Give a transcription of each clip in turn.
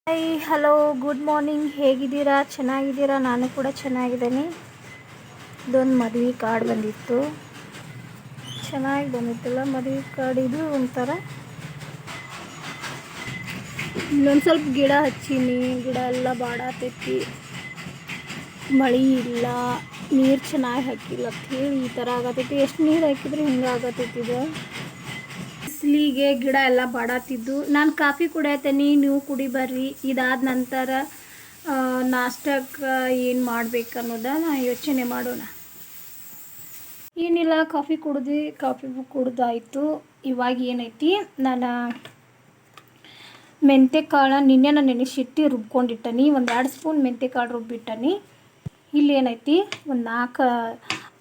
Hi hello good morning. ಹೇಗಿದ್ದೀರಾ? ಚೆನ್ನಾಗಿದ್ದೀರಾ? ನಾನು ಕೂಡ ಚೆನ್ನಾಗಿದ್ದೀನಿ. ಇದೊಂದು ಮದುವೆ ಕಾರ್ಡ್ ಬಂದಿತ್ತು, ಚೆನ್ನಾಗಿ ಬಂದಿತ್ತಲ್ಲ ಮದುವೆ ಕಾರ್ಡ್. ಇದು ಒಂಥರ ಇಲ್ಲೊಂದು ಸ್ವಲ್ಪ ಗಿಡ ಹಚ್ಚೀನಿ, ಗಿಡ ಎಲ್ಲ ಬಾಡಾತೈತಿ, ಮಳೆ ಇಲ್ಲ, ನೀರು ಚೆನ್ನಾಗಿ ಹಾಕಿಲ್ಲ ಅಂತ ಹೇಳಿ ಈ ಥರ ಆಗತೈತಿ. ಎಷ್ಟು ನೀರು ಹಾಕಿದ್ರೆ ಹಿಂಗೆ ಆಗತೈತಿ. ಇದು ಬಿಸಿಲಿಗೆ ಗಿಡ ಎಲ್ಲ ಬಾಡಾತಿದ್ದು. ನಾನು ಕಾಫಿ ಕುಡಿಯತ್ತೀನಿ, ನೀವು ಕುಡಿ ಬರ್ರಿ. ಇದಾದ ನಂತರ ನಾಷ್ಟಕ್ಕೆ ಏನು ಮಾಡ್ಬೇಕು ಅನ್ನೋದನ್ನ ಯೋಚನೆ ಮಾಡೋಣ. ಏನಿಲ್ಲ, ಕಾಫಿ ಕುಡ್ದಾಯಿತು. ಇವಾಗ ಏನೈತಿ, ನಾನು ಮೆಂತ್ಯಕಾಳು ನಿನ್ನೆ ನೆನೆಸಿಟ್ಟು ರುಬ್ಕೊಂಡಿಟ್ಟನಿ. ಒಂದು 2 ಸ್ಪೂನ್ ಮೆಂತ್ಯಕಾಳು ರುಬ್ಬಿಟ್ಟನಿ. ಇಲ್ಲಿ ಏನೈತಿ, ಒಂದು 4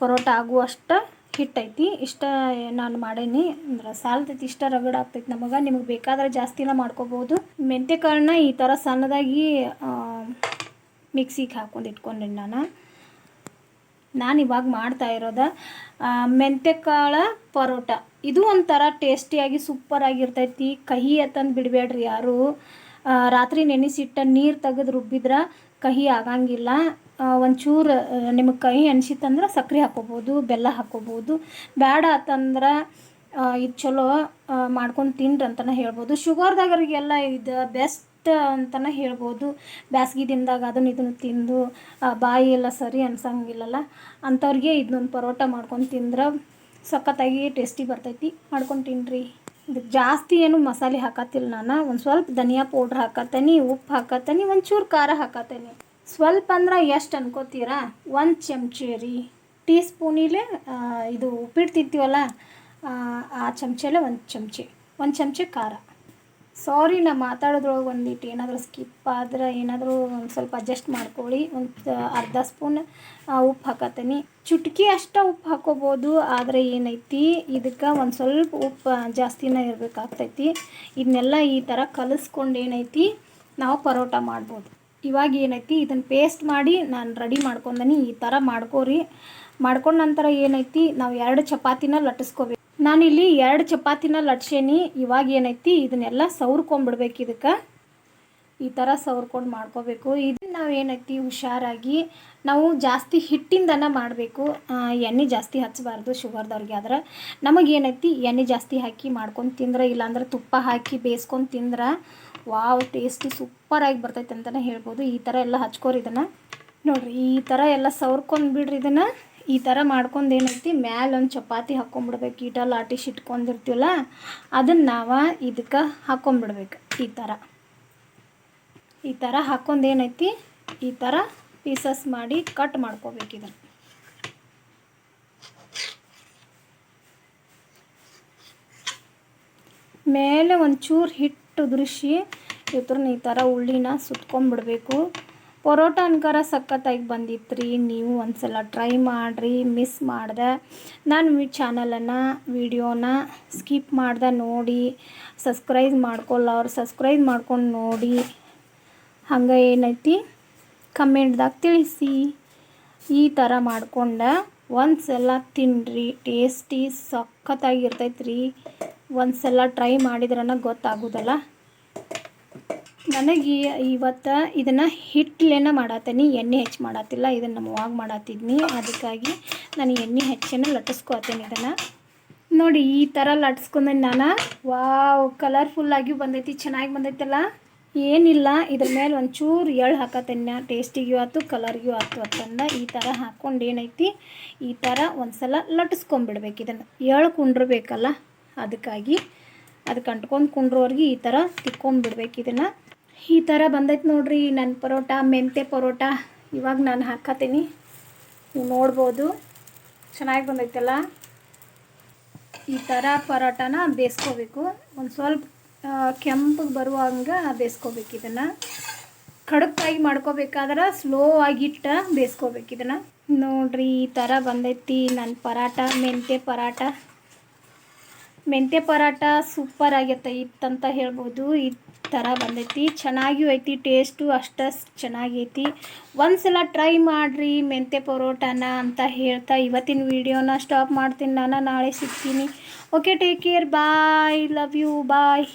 ಪರೋಟ ಆಗುವಷ್ಟು ಹಿಟ್ಟೈತಿ. ಇಷ್ಟ ನಾನು ಮಾಡೀನಿ ಅಂದ್ರೆ ಸಾಲ್ತೈತಿ, ಇಷ್ಟ ರಗಡ್ ಆಗ್ತೈತಿ ನಮಗೆ. ನಿಮಗೆ ಬೇಕಾದ್ರೆ ಜಾಸ್ತಿನ ಮಾಡ್ಕೋಬೋದು. ಮೆಂತ್ಯಕಾಳನ್ನ ಈ ಥರ ಸಣ್ಣದಾಗಿ ಮಿಕ್ಸಿಗೆ ಹಾಕೊಂಡು ಇಟ್ಕೊಂಡೀನಿ ನಾನು ಇವಾಗ ಮಾಡ್ತಾ ಇರೋದು ಮೆಂತ್ಯಕಾಳು ಪರೋಟ. ಇದು ಒಂಥರ ಟೇಸ್ಟಿಯಾಗಿ ಸೂಪರಾಗಿರ್ತೈತಿ. ಕಹಿ ಅಂತಂದು ಬಿಡಬೇಡ್ರಿ ಯಾರು. ರಾತ್ರಿ ನೆನೆಸಿಟ್ಟ ನೀರು ತೆಗೆದು ರುಬ್ಬಿದ್ರೆ ಕಹಿ ಆಗಂಗಿಲ್ಲ. ಒಂಚೂರು ನಿಮಗೆ ಕಹಿ ಅನಿಸಿತ್ತಂದ್ರೆ ಸಕ್ಕರೆ ಹಾಕ್ಕೋಬೋದು, ಬೆಲ್ಲ ಹಾಕ್ಕೋಬೋದು. ಬೇಡ ಅಂತಂದ್ರೆ ಇದು ಚಲೋ ಮಾಡ್ಕೊಂಡು ತಿನ್ರಿ ಅಂತಲೇ ಹೇಳ್ಬೋದು. ಶುಗರ್ದಾಗರಿಗೆಲ್ಲ ಇದು ಬೆಸ್ಟ್ ಅಂತಲೇ ಹೇಳ್ಬೋದು. ಬ್ಯಾಸ್ಗೆ ದಿನದಾಗ ಇದನ್ನು ತಿಂದು ಬಾಯಿ ಎಲ್ಲ ಸರಿ ಅನ್ಸಂಗಿಲ್ಲಲ್ಲ ಅಂಥವ್ರಿಗೆ ಇದನ್ನೊಂದು ಪರೋಟ ಮಾಡ್ಕೊಂಡು ತಿಂದ್ರೆ ಸಖತ್ತಾಗಿ ಟೇಸ್ಟಿ ಬರ್ತೈತಿ. ಮಾಡ್ಕೊಂಡು ತಿನ್ನಿರಿ. ಇದಕ್ಕೆ ಜಾಸ್ತಿ ಏನು ಮಸಾಲೆ ಹಾಕತ್ತಿಲ್ಲ ನಾನು. ಒಂದು ಸ್ವಲ್ಪ ಧನಿಯಾ ಪೌಡ್ರ್ ಹಾಕತ್ತೀನಿ, ಉಪ್ಪು ಹಾಕತ್ತೀನಿ, ಒಂಚೂರು ಖಾರ ಹಾಕತ್ತೀನಿ. ಸ್ವಲ್ಪ ಅಂದ್ರೆ ಎಷ್ಟು ಅನ್ಕೋತೀರಾ? 1 ಚಮಚೆ ರೀ. ಟೀ ಸ್ಪೂನಿಲೆ ಇದು ಉಪ್ಪಿಟ್ಟು ತಿಂತೀವಲ್ಲ ಆ ಚಮಚೆಲೆ 1 ಚಮಚೆ ಖಾರ. ಸಾರಿ, ನಾ ಮಾತಾಡೋದ್ರೊಳಗೆ ಒಂದಿಟ್ಟು ಏನಾದರೂ ಸ್ಕಿಪ್ ಆದ್ರೆ ಏನಾದರೂ ಒಂದು ಸ್ವಲ್ಪ ಅಡ್ಜಸ್ಟ್ ಮಾಡ್ಕೊಳ್ಳಿ. ಒಂದು ಅರ್ಧ ಸ್ಪೂನ್ ಉಪ್ಪು ಹಾಕತ್ತೀನಿ. ಚುಟ್ಕಿ ಅಷ್ಟು ಉಪ್ಪು ಹಾಕ್ಕೋಬೋದು. ಆದರೆ ಏನೈತಿ, ಇದಕ್ಕೆ ಒಂದು ಸ್ವಲ್ಪ ಉಪ್ಪು ಜಾಸ್ತಿನೇ ಇರಬೇಕಾಗ್ತೈತಿ. ಇದನ್ನೆಲ್ಲ ಈ ಥರ ಕಲಿಸ್ಕೊಂಡು ಏನೈತಿ ನಾವು ಪರೋಟ ಮಾಡ್ಬೋದು. ಇವಾಗ ಏನೈತಿ, ಇದನ್ನು ಪೇಸ್ಟ್ ಮಾಡಿ ನಾನು ರೆಡಿ ಮಾಡ್ಕೊಂಡೀನಿ. ಈ ಥರ ಮಾಡ್ಕೋರಿ. ಮಾಡ್ಕೊಂಡ ನಂತರ ಏನೈತಿ, ನಾವು 2 ಚಪಾತಿನ ಲಟ್ಟಿಸ್ಕೋಬೇಕು. ನಾನಿಲ್ಲಿ 2 ಚಪಾತಿನ ಲಟ್ಸೇನಿ. ಇವಾಗ ಏನೈತಿ, ಇದನ್ನೆಲ್ಲ ಸವ್ರ್ಕೊಂಡ್ಬಿಡ್ಬೇಕು. ಇದಕ್ಕೆ ಈ ಥರ ಸವ್ರ್ಕೊಂಡು ಮಾಡ್ಕೋಬೇಕು. ಇದನ್ನು ನಾವು ಏನೈತಿ ಹುಷಾರಾಗಿ ನಾವು ಜಾಸ್ತಿ ಹಿಟ್ಟಿಂದನ ಮಾಡಬೇಕು. ಎಣ್ಣೆ ಜಾಸ್ತಿ ಹಚ್ಚಬಾರ್ದು ಶುಗರ್ದವ್ರಿಗೆ. ಆದ್ರೆ ನಮಗೇನೈತಿ ಎಣ್ಣೆ ಜಾಸ್ತಿ ಹಾಕಿ ಮಾಡ್ಕೊಂಡು ತಿಂದ್ರೆ, ಇಲ್ಲಾಂದ್ರೆ ತುಪ್ಪ ಹಾಕಿ ಬೇಯಿಸ್ಕೊಂಡು ತಿಂದ್ರೆ ವಾವ್ ಟೇಸ್ಟಿ ಸೂಪರಾಗಿ ಬರ್ತೈತೆ ಅಂತಲೇ ಹೇಳ್ಬೋದು. ಈ ಥರ ಎಲ್ಲ ಹಚ್ಕೋರಿ. ಇದನ್ನು ನೋಡಿರಿ, ಈ ಥರ ಎಲ್ಲ ಸವ್ರ್ಕೊಂಡು ಬಿಡ್ರಿ. ಇದನ್ನು ಈ ಥರ ಮಾಡ್ಕೊಂಡು ಏನೈತಿ, ಮ್ಯಾಲೆ ಒಂದು ಚಪಾತಿ ಹಾಕ್ಕೊಂಬಿಡ್ಬೇಕು. ಈಟಲ್ಲಿ ಆಟಿಸಿ ಇಟ್ಕೊಂಡಿರ್ತೀವಲ್ಲ ಅದನ್ನು ನಾವು ಇದಕ್ಕೆ ಹಾಕ್ಕೊಂಬಿಡ್ಬೇಕು. ಈ ಥರ ಹಾಕ್ಕೊಂಡು ಏನೈತಿ, ಈ ಥರ ಪೀಸಸ್ ಮಾಡಿ ಕಟ್ ಮಾಡ್ಕೋಬೇಕು. ಇದನ್ನು ಮೇಲೆ ಒಂಚೂರು ಹಿಟ್ಟು ಉದುರಿಸಿ ಇದ್ರನ್ನ ಈ ಥರ ಉಳ್ಳಿನ ಸುತ್ಕೊಂಡ್ಬಿಡ್ಬೇಕು. ಪರೋಟ ಅನ್ಕರ ಸಖತ್ತಾಗಿ ಬಂದಿತ್ತು ರೀ. ನೀವು ಒಂದ್ಸಲ ಟ್ರೈ ಮಾಡಿರಿ. ಮಿಸ್ ಮಾಡ್ದೆ ನಾನು ಚಾನಲನ್ನು ವಿಡಿಯೋನ ಸ್ಕಿಪ್ ಮಾಡ್ದೆ ನೋಡಿ. ಸಬ್ಸ್ಕ್ರೈಬ್ ಮಾಡ್ಕೊಳ್ಳೋರು ಸಬ್ಸ್ಕ್ರೈಬ್ ಮಾಡ್ಕೊಂಡು ನೋಡಿ. ಹಂಗೆ ಏನೈತಿ ಕಮೆಂಟ್ದಾಗ ತಿಳಿಸಿ. ಈ ಥರ ಮಾಡ್ಕೊಂಡು ಒಂದ್ಸಲ ತಿನ್ನಿರಿ. ಟೇಸ್ಟಿ ಸಖತ್ತಾಗಿರ್ತೈತೆ ರೀ. ಒಂದ್ಸಲ ಟ್ರೈ ಮಾಡಿದ್ರನ ಗೊತ್ತಾಗೋದಲ್ಲ. ನನಗೆ ಇವತ್ತು ಇದನ್ನು ಹಿಟ್ಟಲೇನ ಮಾಡತ್ತೀನಿ, ಎಣ್ಣೆ ಹೆಚ್ಚು ಮಾಡತ್ತಿಲ್ಲ. ಇದನ್ನು ನಮ್ಮವಾಗ ಮಾಡತ್ತಿದ್ನಿ, ಅದಕ್ಕಾಗಿ ನಾನು ಎಣ್ಣೆ ಹೆಚ್ಚೇನ ಲಟ್ಟಿಸ್ಕೊತೀನಿ. ಇದನ್ನು ನೋಡಿ ಈ ಥರ ಲಟ್ಸ್ಕೊಂಡೆ ನಾನು. ವಾವ್ ಕಲರ್ಫುಲ್ಲಾಗಿ ಬಂದೈತಿ, ಚೆನ್ನಾಗಿ ಬಂದೈತಲ್ಲ. ಏನಿಲ್ಲ, ಇದ್ರ ಮೇಲೆ ಒಂಚೂರು ಎಳ್ಳು ಹಾಕತ್ತೀನಿ. ಟೇಸ್ಟಿಗೂ ಆಯ್ತು, ಕಲರ್ಗೂ ಆಯ್ತು ಅಂತಂದು ಈ ಥರ ಹಾಕ್ಕೊಂಡು ಏನೈತಿ, ಈ ಥರ ಒಂದ್ಸಲ ಲಟ್ಟಿಸ್ಕೊಂಬಿಡ್ಬೇಕು. ಇದನ್ನು ಎಳ್ಳು ಕುಂಡ್ರಬೇಕಲ್ಲ, ಅದಕ್ಕಾಗಿ ಅದಕ್ಕೆ ಅಂಟ್ಕೊಂಡು ಕುಂಡ್ರೋರ್ಗೆ ಈ ಥರ ತಿಕ್ಕೊಂಬಿಡ್ಬೇಕು. ಇದನ್ನು ಈ ಥರ ಬಂದೈತೆ ನೋಡ್ರಿ ನನ್ನ ಪರೋಟ, ಮೆಂತ್ಯ ಪರೋಟ. ಇವಾಗ ನಾನು ಹಾಕತ್ತೀನಿ, ನೀವು ನೋಡ್ಬೋದು. ಚೆನ್ನಾಗಿ ಬಂದೈತಲ್ಲ. ಈ ಥರ ಪರೋಟನ ಬೇಯಿಸ್ಕೋಬೇಕು. ಒಂದು ಸ್ವಲ್ಪ ಕೆಂಪಗೆ ಬರುವಂಗೆ ಬೇಯಿಸ್ಕೋಬೇಕು. ಇದನ್ನು ಕಡಕ್ಕಾಗಿ ಮಾಡ್ಕೋಬೇಕಾದ್ರೆ ಸ್ಲೋ ಆಗಿಟ್ಟ ಬೇಯಿಸ್ಕೋಬೇಕು. ಇದನ್ನು ನೋಡ್ರಿ ಈ ಥರ ಬಂದೈತಿ ನನ್ನ ಪರಾಟ, ಮೆಂತ್ಯ ಪರಾಟ ಸೂಪರ್ ಆಗೈತಂತ ಹೇಳ್ಬೋದು. ಈ ಥರ ಬಂದೈತಿ, ಚೆನ್ನಾಗಿಯೂ ಐತಿ, ಟೇಸ್ಟು ಅಷ್ಟು ಚೆನ್ನಾಗೈತಿ. ಒಂದ್ಸಲ ಟ್ರೈ ಮಾಡಿರಿ ಮೆಂತ್ಯ ಪರೋಟನ ಅಂತ ಹೇಳ್ತಾ ಇವತ್ತಿನ ವಿಡಿಯೋನ ಸ್ಟಾಪ್ ಮಾಡ್ತೀನಿ. ನಾನು ನಾಳೆ ಸಿಗ್ತೀನಿ. Okay, take care, bye, love you, bye.